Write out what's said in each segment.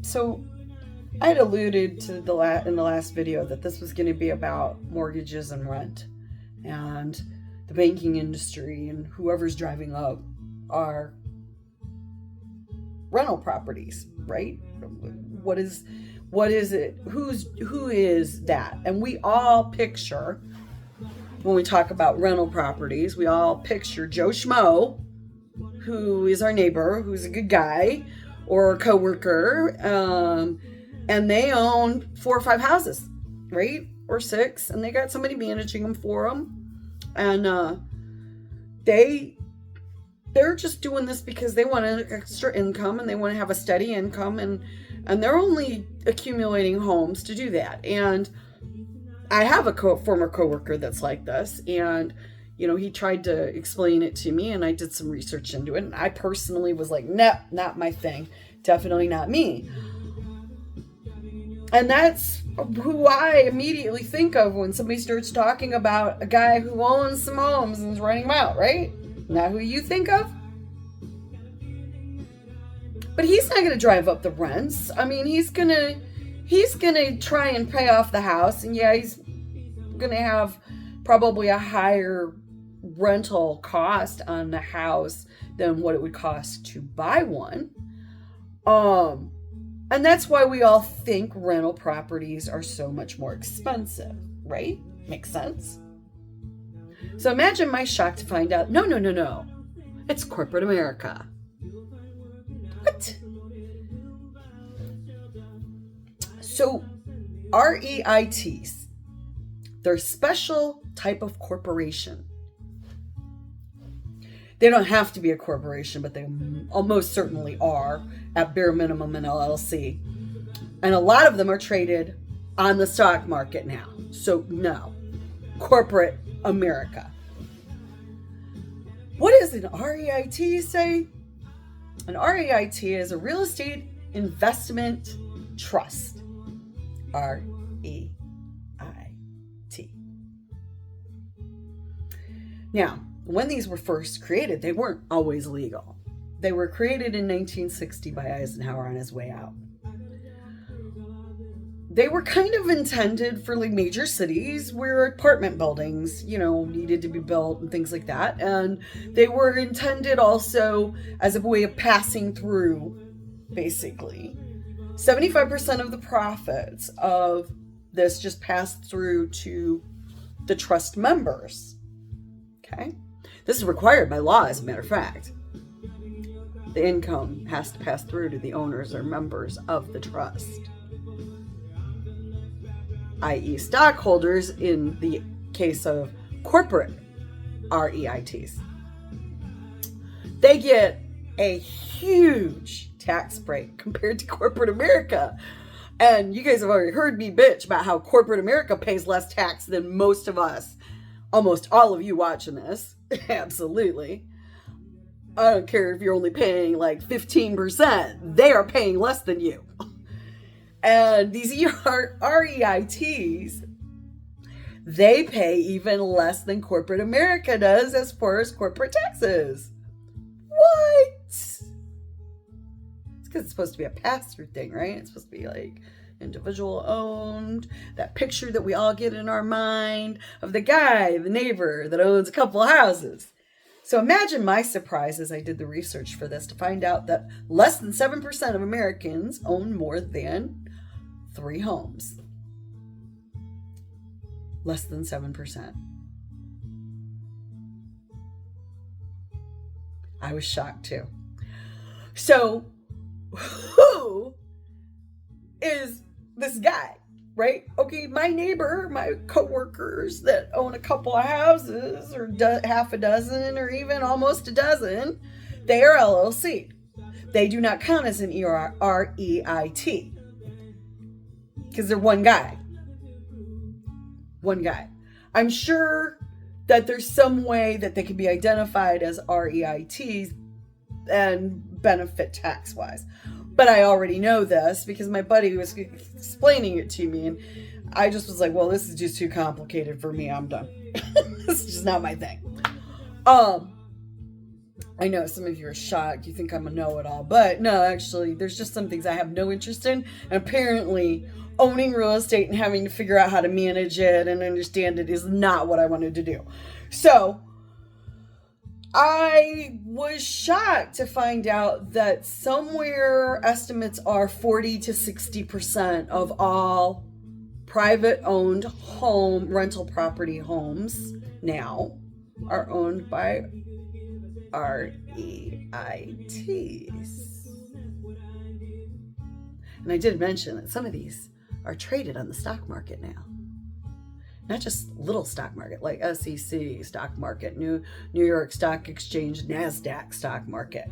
So I had alluded to in the last video that this was going to be about mortgages and rent and the banking industry and whoever's driving up our rental properties, right? What is it? Who is that? And we all picture, when we talk about rental properties, we all picture Joe Schmo, who is our neighbor, who's a good guy, or a coworker, and they own 4 or 5 houses, right? Or 6, and they got somebody managing them for them, and they're just doing this because they want an extra income and they want to have a steady income, and they're only accumulating homes to do that. And I have a former coworker that's like this, and he tried to explain it to me, and I did some research into it, and I personally was like, no, not my thing, definitely not me. And that's who I immediately think of when somebody starts talking about a guy who owns some homes and is renting them out, right? Not who you think of. But he's not going to drive up the rents. I mean, he's going to try and pay off the house, and yeah, he's going to have probably a higher rental cost on the house than what it would cost to buy one. And that's why we all think rental properties are so much more expensive, right? Makes sense? So imagine my shock to find out, no. It's corporate America. What? So REITs, they're a special type of corporation. They don't have to be a corporation, but they almost certainly are, at bare minimum, an LLC. And a lot of them are traded on the stock market now. So no, corporate America. What does an REIT say? An REIT is a real estate investment trust. REIT. Now, when these were first created, they weren't always legal. They were created in 1960 by Eisenhower on his way out. They were kind of intended for like major cities where apartment buildings, needed to be built and things like that. And they were intended also as a way of passing through, basically. 75% of the profits of this just passed through to the trust members. Okay? This is required by law, as a matter of fact. The income has to pass through to the owners or members of the trust, i.e. stockholders in the case of corporate REITs. They get a huge tax break compared to corporate America. And you guys have already heard me bitch about how corporate America pays less tax than most of us. Almost all of you watching this. Absolutely. I don't care if you're only paying like 15%. They are paying less than you. And these REITs, they pay even less than corporate America does as far as corporate taxes. What? It's because it's supposed to be a pass-through thing, right? It's supposed to be like individual owned, that picture that we all get in our mind of the guy, the neighbor that owns a couple of houses. So imagine my surprise as I did the research for this to find out that less than 7% of Americans own more than 3 homes. Less than 7%. I was shocked too. So who is this guy, right? Okay, my neighbor, my coworkers that own a couple of houses or half a dozen or even almost a dozen, they are LLC. They do not count as an REIT because they're one guy. One guy. I'm sure that there's some way that they can be identified as REITs and benefit tax-wise. But I already know this because my buddy was explaining it to me, and I just was like, well, this is just too complicated for me. I'm done. This is just not my thing. I know some of you are shocked. You think I'm a know-it-all. But no, actually, there's just some things I have no interest in. And apparently, owning real estate and having to figure out how to manage it and understand it is not what I wanted to do. So, I was shocked to find out that somewhere estimates are 40 to 60% of all private owned home rental property homes now are owned by REITs. And I did mention that some of these are traded on the stock market now. Not just little stock market like SEC stock market, New York Stock Exchange, NASDAQ stock market.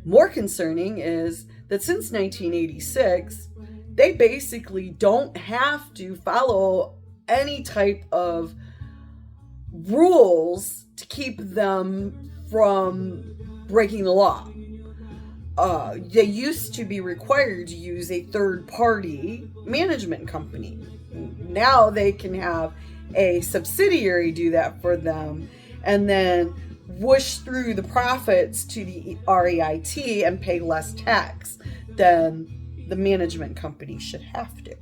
More concerning is that since 1986, they basically don't have to follow any type of rules to keep them from breaking the law. They used to be required to use a third-party management company. Now they can have a subsidiary do that for them and then whoosh through the profits to the REIT and pay less tax than the management company should have to.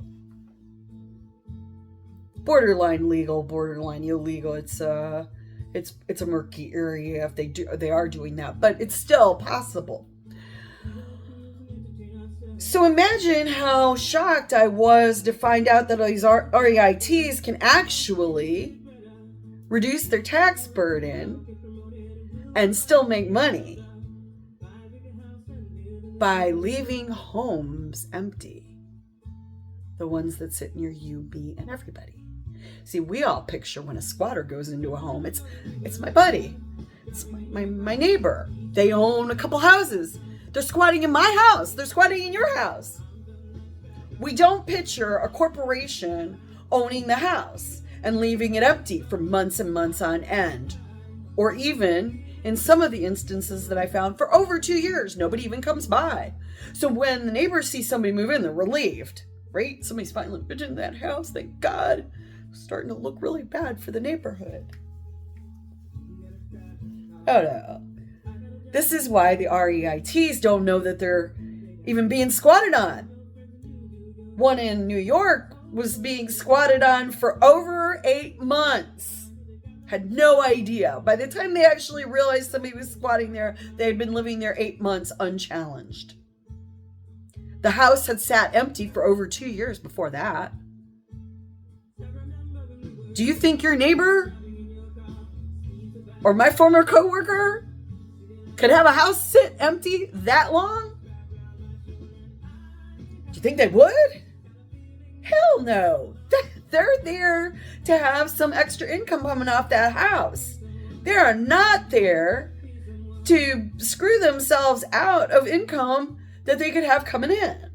Borderline legal, borderline illegal. It's a murky area if they are doing that, but it's still possible. So imagine how shocked I was to find out that these REITs can actually reduce their tax burden and still make money by leaving homes empty. The ones that sit near you, me, and everybody. See, we all picture when a squatter goes into a home, it's my buddy, it's my neighbor. They own a couple houses. They're squatting in my house. They're squatting in your house. We don't picture a corporation owning the house and leaving it empty for months and months on end. Or even, in some of the instances that I found, for over 2 years, nobody even comes by. So when the neighbors see somebody move in, they're relieved, right? Somebody's finally moved into that house. Thank God. It's starting to look really bad for the neighborhood. Oh no. This is why the REITs don't know that they're even being squatted on. One in New York was being squatted on for over 8 months. Had no idea. By the time they actually realized somebody was squatting there, they had been living there 8 months unchallenged. The house had sat empty for over 2 years before that. Do you think your neighbor or my former coworker could have a house sit empty that long? Do you think they would? Hell no. They're there to have some extra income coming off that house. They are not there to screw themselves out of income that they could have coming in.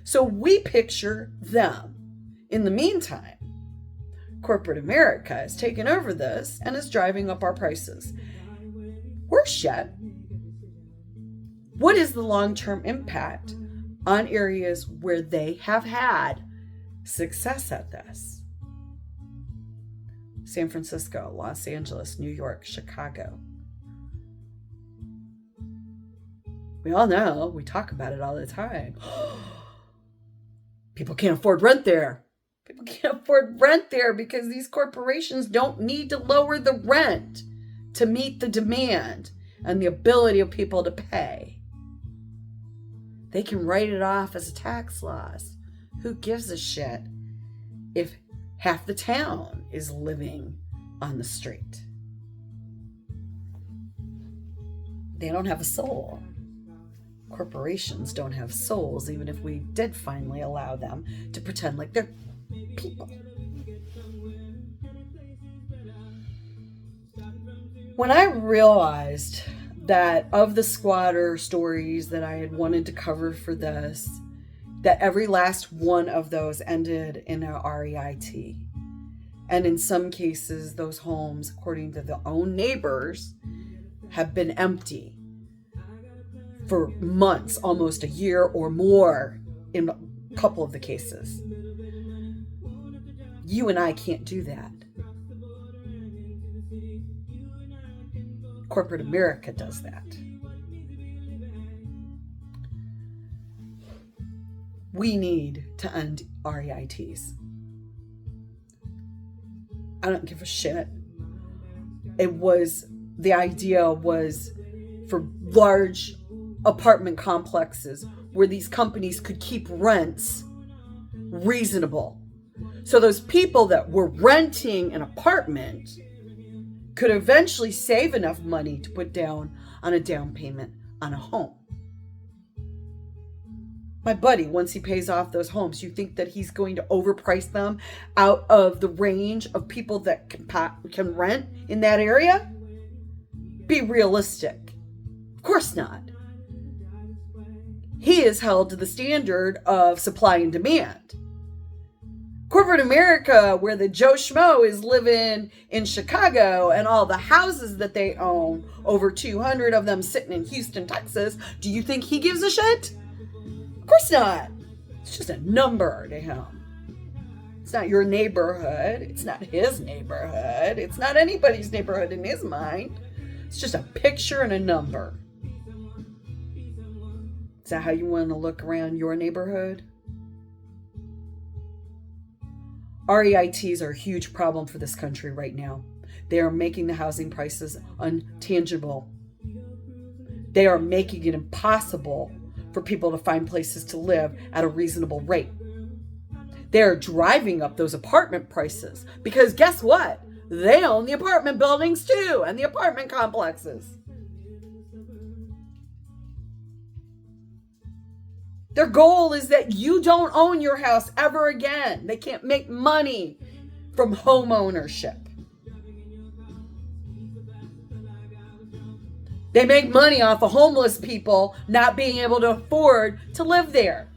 So we picture them. In the meantime, corporate America has taken over this and is driving up our prices. Worse yet, what is the long-term impact on areas where they have had success at this? San Francisco, Los Angeles, New York, Chicago. We all know, we talk about it all the time. People can't afford rent there. People can't afford rent there because these corporations don't need to lower the rent to meet the demand and the ability of people to pay. They can write it off as a tax loss. Who gives a shit if half the town is living on the street? They don't have a soul. Corporations don't have souls, even if we did finally allow them to pretend like they're people. When I realized that of the squatter stories that I had wanted to cover for this, that every last one of those ended in a REIT. And in some cases, those homes, according to their own neighbors, have been empty for months, almost a year or more in a couple of the cases. You and I can't do that. Corporate America does that. We need to end REITs. I don't give a shit. The idea was for large apartment complexes where these companies could keep rents reasonable. So those people that were renting an apartment could eventually save enough money to put down on a down payment on a home. My buddy, once he pays off those homes, you think that he's going to overprice them out of the range of people that can rent in that area? Be realistic. Of course not. He is held to the standard of supply and demand. Corporate America, where the Joe Schmo is living in Chicago and all the houses that they own, over 200 of them sitting in Houston, Texas, do you think he gives a shit? Of course not. It's just a number to him. It's not your neighborhood. It's not his neighborhood. It's not anybody's neighborhood in his mind. It's just a picture and a number. Is that how you want to look around your neighborhood? REITs are a huge problem for this country right now. They are making the housing prices untangible. They are making it impossible for people to find places to live at a reasonable rate. They're driving up those apartment prices because guess what? They own the apartment buildings too and the apartment complexes. Their goal is that you don't own your house ever again. They can't make money from home ownership. They make money off of homeless people not being able to afford to live there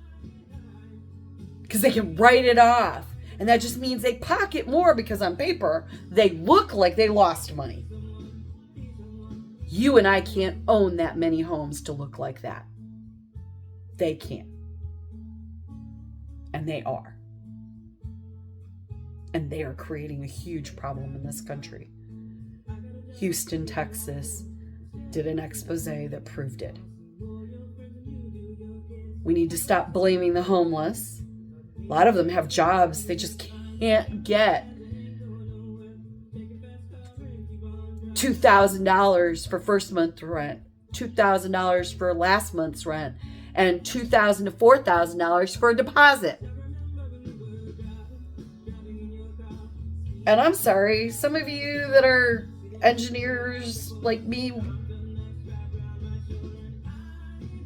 because they can write it off. And that just means they pocket more because on paper, they look like they lost money. You and I can't own that many homes to look like that. They can't. And they are. And they are creating a huge problem in this country. Houston, Texas did an expose that proved it. We need to stop blaming the homeless. A lot of them have jobs they just can't get. $2,000 for first month rent, $2,000 for last month's rent, and $2,000 to $4,000 for a deposit. And I'm sorry, some of you that are engineers like me,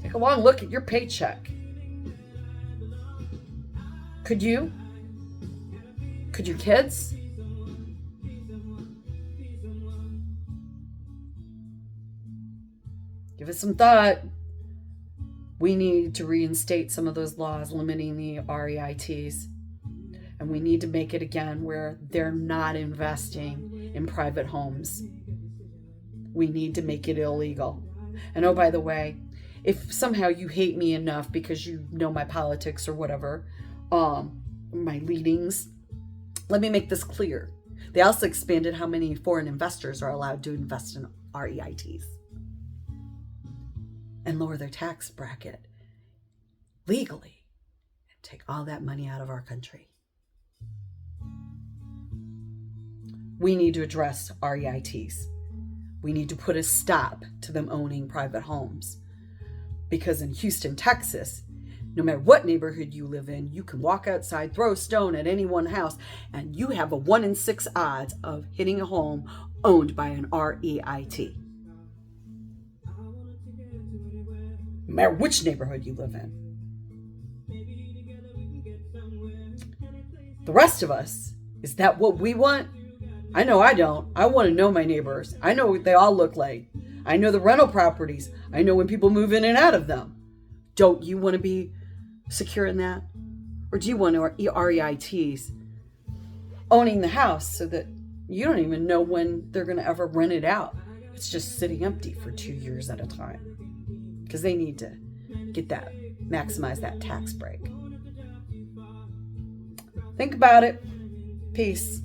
take a long look at your paycheck. Could you? Could your kids? Give it some thought. We need to reinstate some of those laws limiting the REITs. And we need to make it again where they're not investing in private homes. We need to make it illegal. And oh, by the way, if somehow you hate me enough because you know my politics or whatever, my leanings, let me make this clear. They also expanded how many foreign investors are allowed to invest in REITs and lower their tax bracket legally and take all that money out of our country. We need to address REITs. We need to put a stop to them owning private homes. Because in Houston, Texas, no matter what neighborhood you live in, you can walk outside, throw a stone at any one house, and you have a 1 in 6 odds of hitting a home owned by an REIT. No matter which neighborhood you live in. The rest of us, is that what we want? I know I don't. I want to know my neighbors. I know what they all look like. I know the rental properties. I know when people move in and out of them. Don't you want to be secure in that? Or do you want REITs owning the house so that you don't even know when they're going to ever rent it out? It's just sitting empty for 2 years at a time. Because they need to get that, maximize that tax break. Think about it. Peace.